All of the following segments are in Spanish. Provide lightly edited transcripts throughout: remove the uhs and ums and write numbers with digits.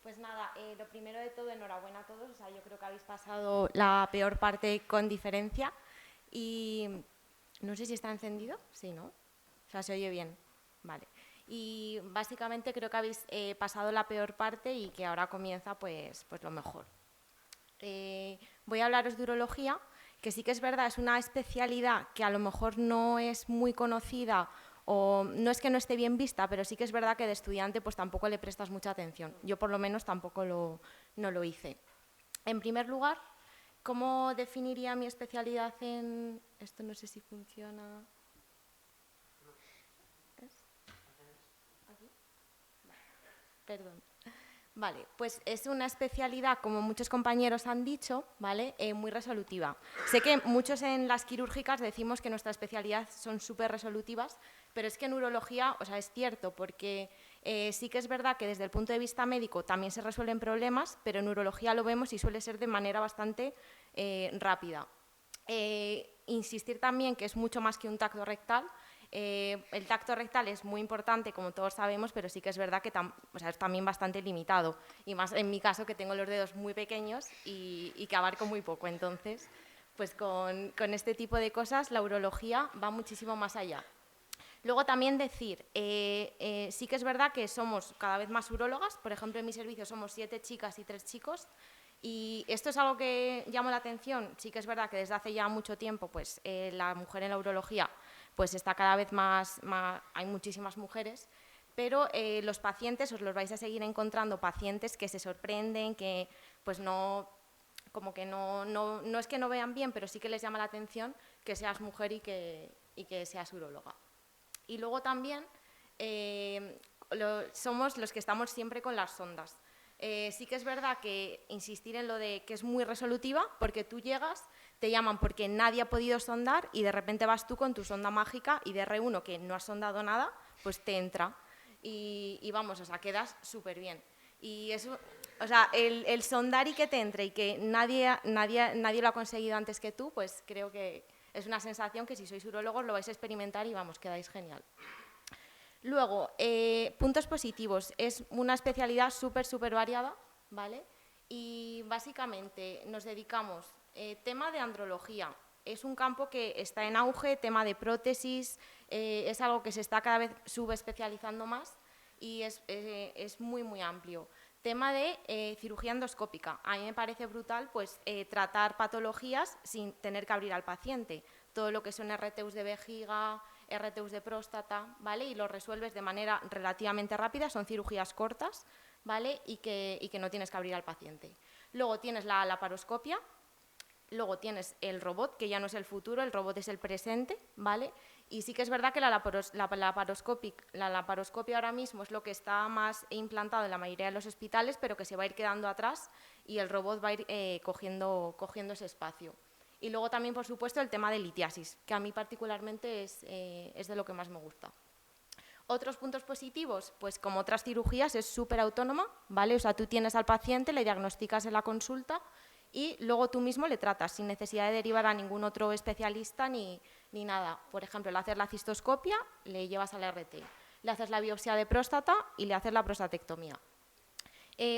Pues nada, lo primero de todo, enhorabuena a todos. O sea, yo creo que habéis pasado la peor parte con diferencia. Y no sé si está encendido. Sí, ¿no? O sea, se oye bien. Vale. Y básicamente creo que habéis pasado la peor parte y que ahora comienza pues lo mejor. Voy a hablaros de urología, que sí que es verdad, es una especialidad que a lo mejor no es muy conocida o no es que no esté bien vista, pero sí que es verdad que de estudiante pues tampoco le prestas mucha atención. Yo por lo menos tampoco no lo hice. En primer lugar, ¿cómo definiría mi especialidad en...? Esto no sé si funciona... ¿Aquí? Perdón. Vale, pues es una especialidad, como muchos compañeros han dicho, ¿vale? Muy resolutiva. Sé que muchos en las quirúrgicas decimos que nuestra especialidad son súper resolutivas, pero es que en urología, o sea, es cierto, porque sí que es verdad que desde el punto de vista médico también se resuelven problemas, pero en urología lo vemos y suele ser de manera bastante rápida. Insistir también que es mucho más que un tacto rectal. El tacto rectal es muy importante, como todos sabemos, pero sí que es verdad que o sea, es también bastante limitado. Y más en mi caso, que tengo los dedos muy pequeños y que abarco muy poco. Entonces, pues con este tipo de cosas, la urología va muchísimo más allá. Luego también decir, sí que es verdad que somos cada vez más urólogas. Por ejemplo, en mi servicio somos 7 chicas y 3 chicos. Y esto es algo que llama la atención. Sí que es verdad que desde hace ya mucho tiempo pues, la mujer en la urología pues, está cada vez más, hay muchísimas mujeres, pero los pacientes os los vais a seguir encontrando, pacientes que se sorprenden, que pues no, como que no es que no vean bien, pero sí que les llama la atención que seas mujer y que seas uróloga. Y luego también somos los que estamos siempre con las sondas. Sí que es verdad que insistir en lo de que es muy resolutiva, porque tú llegas, te llaman porque nadie ha podido sondar y de repente vas tú con tu sonda mágica y de R1 que no has sondado nada, pues te entra. Y vamos, o sea, quedas súper bien. Y eso, o sea, el sondar y que te entre y que nadie lo ha conseguido antes que tú, pues creo que es una sensación que si sois urólogos lo vais a experimentar y vamos, quedáis genial. Luego, puntos positivos. Es una especialidad súper variada, ¿vale? Y básicamente nos dedicamos, tema de andrología. Es un campo que está en auge, tema de prótesis, es algo que se está cada vez subespecializando más y es muy amplio. Tema de cirugía endoscópica. A mí me parece brutal pues, tratar patologías sin tener que abrir al paciente. Todo lo que son RTUs de vejiga, RTUs de próstata, ¿vale? Y lo resuelves de manera relativamente rápida, son cirugías cortas, ¿vale? Y que no tienes que abrir al paciente. Luego tienes la laparoscopia, luego tienes el robot, que ya no es el futuro, el robot es el presente, ¿vale? Y sí que es verdad que la laparoscopia ahora mismo es lo que está más implantado en la mayoría de los hospitales, pero que se va a ir quedando atrás y el robot va a ir cogiendo ese espacio. Y luego también, por supuesto, el tema de litiasis, que a mí particularmente es de lo que más me gusta. Otros puntos positivos, pues como otras cirugías es súper autónoma, ¿vale? O sea, tú tienes al paciente, le diagnosticas en la consulta y luego tú mismo le tratas sin necesidad de derivar a ningún otro especialista ni nada. Por ejemplo, le haces la cistoscopia, le llevas al RT, le haces la biopsia de próstata y le haces la prostatectomía.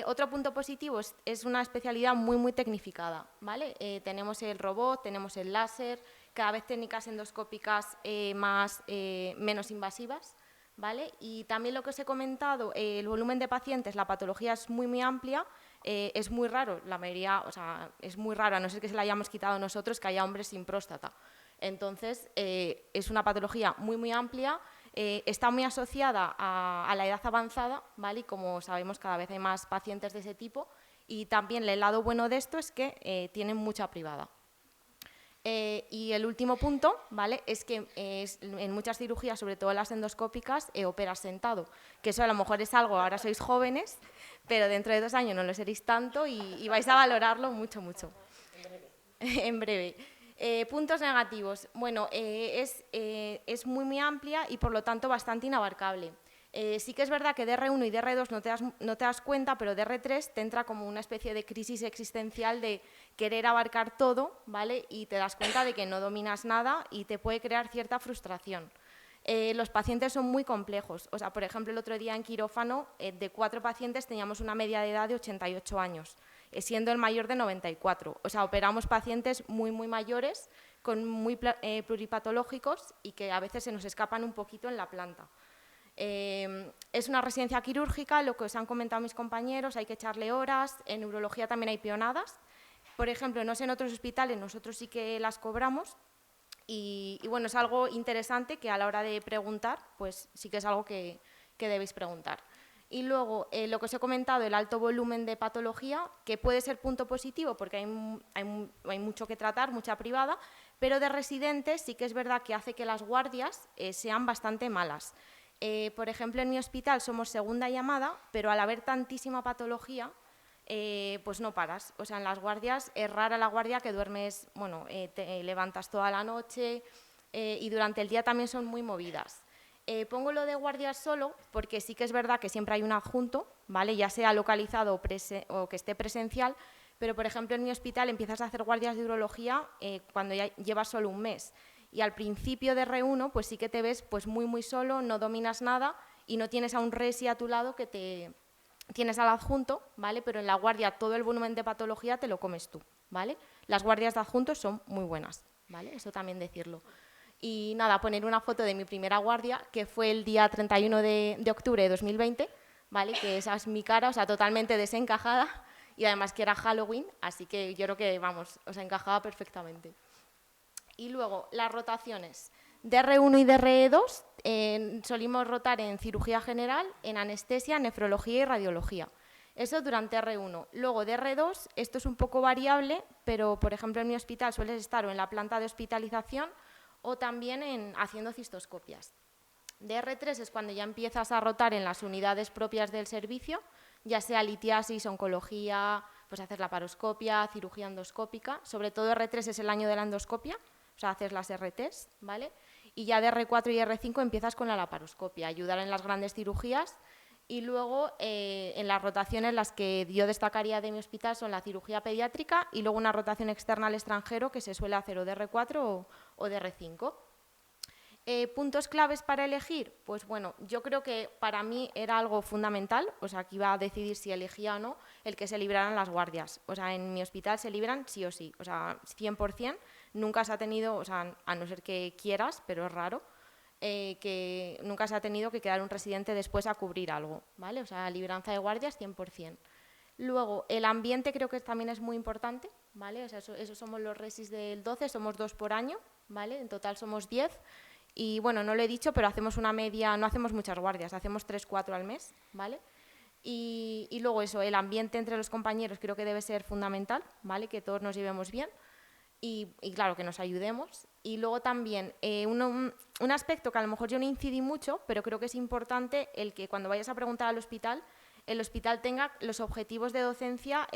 Otro punto positivo es una especialidad muy tecnificada, ¿vale? Tenemos el robot, tenemos el láser, cada vez técnicas endoscópicas menos invasivas, ¿vale? Y también lo que os he comentado, el volumen de pacientes, la patología es muy amplia, es muy raro, la mayoría, o sea, es muy raro, a no ser que se la hayamos quitado nosotros, que haya hombres sin próstata. Entonces, es una patología muy amplia, está muy asociada a la edad avanzada, ¿vale? Y como sabemos, cada vez hay más pacientes de ese tipo. Y también el lado bueno de esto es que tienen mucha privada. Y el último punto, ¿vale? Es que en muchas cirugías, sobre todo las endoscópicas, operas sentado. Que eso a lo mejor es algo, ahora sois jóvenes, pero dentro de 2 años no lo seréis tanto y vais a valorarlo mucho. En breve. Puntos negativos. Bueno, es muy amplia y por lo tanto bastante inabarcable. Sí que es verdad que de R1 y de R2 no te das cuenta, pero de R3 te entra como una especie de crisis existencial de querer abarcar todo, ¿vale? Y te das cuenta de que no dominas nada y te puede crear cierta frustración. Los pacientes son muy complejos. O sea, por ejemplo, el otro día en quirófano, de 4 pacientes teníamos una media de edad de 88 años, siendo el mayor de 94. O sea, operamos pacientes muy, muy mayores, muy pluripatológicos y que a veces se nos escapan un poquito en la planta. Es una residencia quirúrgica, lo que os han comentado mis compañeros, hay que echarle horas, en neurología también hay pionadas. Por ejemplo, no sé en otros hospitales, nosotros sí que las cobramos y bueno, es algo interesante que a la hora de preguntar, pues sí que es algo que debéis preguntar. Y luego, lo que os he comentado, el alto volumen de patología, que puede ser punto positivo porque hay mucho que tratar, mucha privada, pero de residentes sí que es verdad que hace que las guardias sean bastante malas. Por ejemplo, en mi hospital somos segunda llamada, pero al haber tantísima patología, pues no paras. O sea, en las guardias es rara la guardia que duermes, bueno, te levantas toda la noche y durante el día también son muy movidas. Pongo lo de guardias solo porque sí que es verdad que siempre hay un adjunto, ¿vale? Ya sea localizado o que esté presencial, pero por ejemplo en mi hospital empiezas a hacer guardias de urología cuando ya llevas solo un mes. Y al principio de R1 pues sí que te ves pues muy muy solo, no dominas nada y no tienes a un resi a tu lado que te tienes al adjunto, ¿vale? Pero en la guardia todo el volumen de patología te lo comes tú, ¿vale? Las guardias de adjuntos son muy buenas, ¿vale? Eso también decirlo. Y nada, poner una foto de mi primera guardia, que fue el día 31 de octubre de 2020, ¿vale? Que esa es mi cara, o sea, totalmente desencajada y además que era Halloween, así que yo creo que, vamos, o sea, encajaba perfectamente. Y luego, las rotaciones. De R1 y de R2 solimos rotar en cirugía general, en anestesia, nefrología y radiología. Eso durante R1. Luego de R2, esto es un poco variable, pero por ejemplo en mi hospital sueles estar o en la planta de hospitalización o también haciendo cistoscopias. De R3 es cuando ya empiezas a rotar en las unidades propias del servicio, ya sea litiasis, oncología, pues hacer la paroscopia, cirugía endoscópica. Sobre todo R3 es el año de la endoscopia, o sea, haces las RTs, ¿vale? Y ya de R4 y R5 empiezas con la laparoscopia, ayudar en las grandes cirugías. Y luego en las rotaciones las que yo destacaría de mi hospital son la cirugía pediátrica y luego una rotación externa al extranjero que se suele hacer o de R4 o de R5. ¿Puntos claves para elegir? Pues bueno, yo creo que para mí era algo fundamental, o sea, que iba a decidir si elegía o no el que se libraran las guardias. O sea, en mi hospital se libran sí o sí, o sea, 100%, nunca se ha tenido, o sea, a no ser que quieras, pero es raro, que nunca se ha tenido que quedar un residente después a cubrir algo, ¿vale? O sea, libranza de guardias 100%. Luego, el ambiente creo que también es muy importante, ¿vale? O sea, eso somos los resis del 12, somos 2 por año, ¿vale? En total somos 10. Y bueno, no lo he dicho, pero hacemos una media, no hacemos muchas guardias, hacemos 3-4 al mes, ¿vale? Y luego eso, el ambiente entre los compañeros creo que debe ser fundamental, ¿vale? Que todos nos llevemos bien y claro, que nos ayudemos. Y luego también un aspecto que a lo mejor yo no incidí mucho, pero creo que es importante el que cuando vayas a preguntar al hospital, el hospital tenga los objetivos de docencia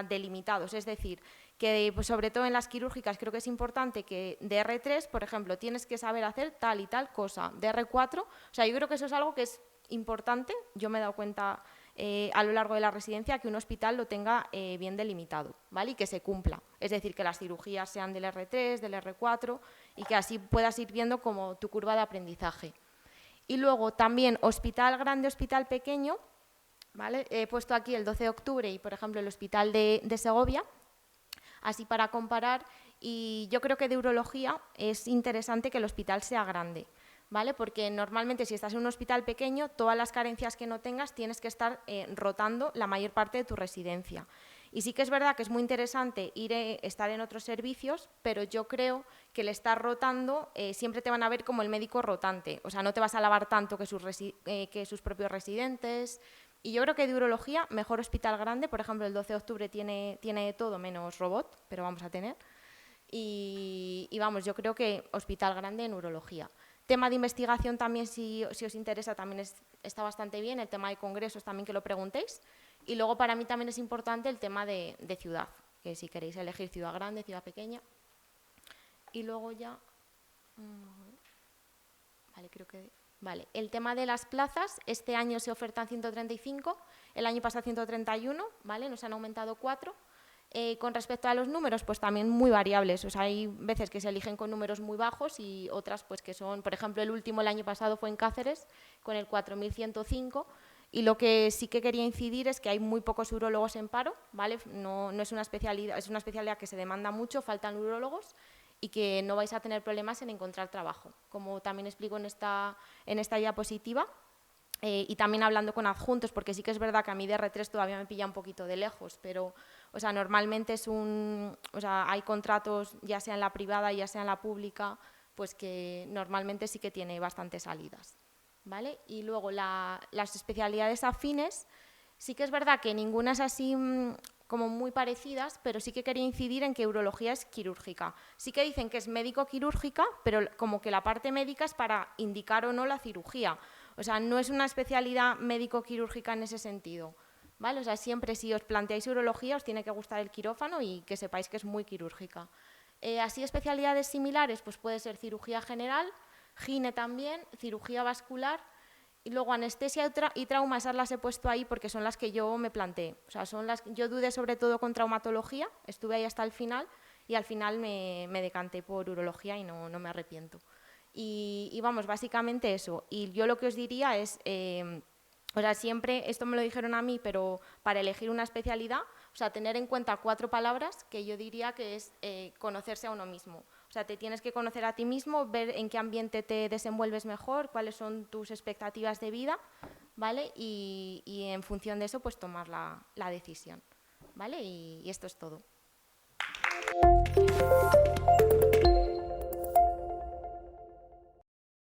delimitados, es decir, que pues, sobre todo en las quirúrgicas creo que es importante que de R3, por ejemplo, tienes que saber hacer tal y tal cosa, de R4, o sea, yo creo que eso es algo que es importante, yo me he dado cuenta a lo largo de la residencia que un hospital lo tenga bien delimitado, ¿vale? Y que se cumpla, es decir, que las cirugías sean del R3, del R4 y que así puedas ir viendo como tu curva de aprendizaje. Y luego también hospital grande, hospital pequeño, ¿vale? He puesto aquí el 12 de octubre y, por ejemplo, el hospital de Segovia, así para comparar, y yo creo que de urología es interesante que el hospital sea grande, ¿vale? Porque normalmente si estás en un hospital pequeño, todas las carencias que no tengas tienes que estar rotando la mayor parte de tu residencia. Y sí que es verdad que es muy interesante estar en otros servicios, pero yo creo que el estar rotando siempre te van a ver como el médico rotante, o sea, no te vas a lavar tanto que sus propios residentes. Y yo creo que de urología, mejor hospital grande, por ejemplo, el 12 de octubre tiene todo menos robot, pero vamos a tener. Y vamos, yo creo que hospital grande en urología. Tema de investigación también, si os interesa, también está bastante bien. El tema de congresos también que lo preguntéis. Y luego para mí también es importante el tema de ciudad, que si queréis elegir ciudad grande, ciudad pequeña. Y luego ya... Vale, creo que... Vale, el tema de las plazas, este año se ofertan 135, el año pasado 131, ¿vale? Nos han aumentado 4. Con respecto a los números, pues también muy variables. O sea, hay veces que se eligen con números muy bajos y otras pues que son, por ejemplo, el último el año pasado fue en Cáceres con el 4105, y lo que sí que quería incidir es que hay muy pocos urólogos en paro, ¿vale? No es una especialidad que se demanda mucho, faltan urólogos y que no vais a tener problemas en encontrar trabajo, como también explico en esta diapositiva. Y también hablando con adjuntos, porque sí que es verdad que a mí de R3 todavía me pilla un poquito de lejos, pero o sea, normalmente hay contratos, ya sea en la privada, ya sea en la pública, pues que normalmente sí que tiene bastantes salidas, ¿vale? Y luego las especialidades afines, sí que es verdad que ninguna es así como muy parecidas, pero sí que quería incidir en que urología es quirúrgica. Sí que dicen que es médico-quirúrgica, pero como que la parte médica es para indicar o no la cirugía. O sea, no es una especialidad médico-quirúrgica en ese sentido, ¿vale? O sea, siempre si os planteáis urología os tiene que gustar el quirófano y que sepáis que es muy quirúrgica. Así especialidades similares, pues puede ser cirugía general, gine también, cirugía vascular, y luego anestesia y trauma, esas las he puesto ahí porque son las que yo me planteé. O sea, yo dudé sobre todo con traumatología, estuve ahí hasta el final y al final me decanté por urología y no me arrepiento. Y vamos, básicamente eso. Y yo lo que os diría es, o sea, siempre, esto me lo dijeron a mí, pero para elegir una especialidad, o sea, tener en cuenta 4 palabras que yo diría que es conocerse a uno mismo. O sea, te tienes que conocer a ti mismo, ver en qué ambiente te desenvuelves mejor, cuáles son tus expectativas de vida, ¿vale? Y en función de eso, pues tomar la decisión, ¿vale? Y esto es todo.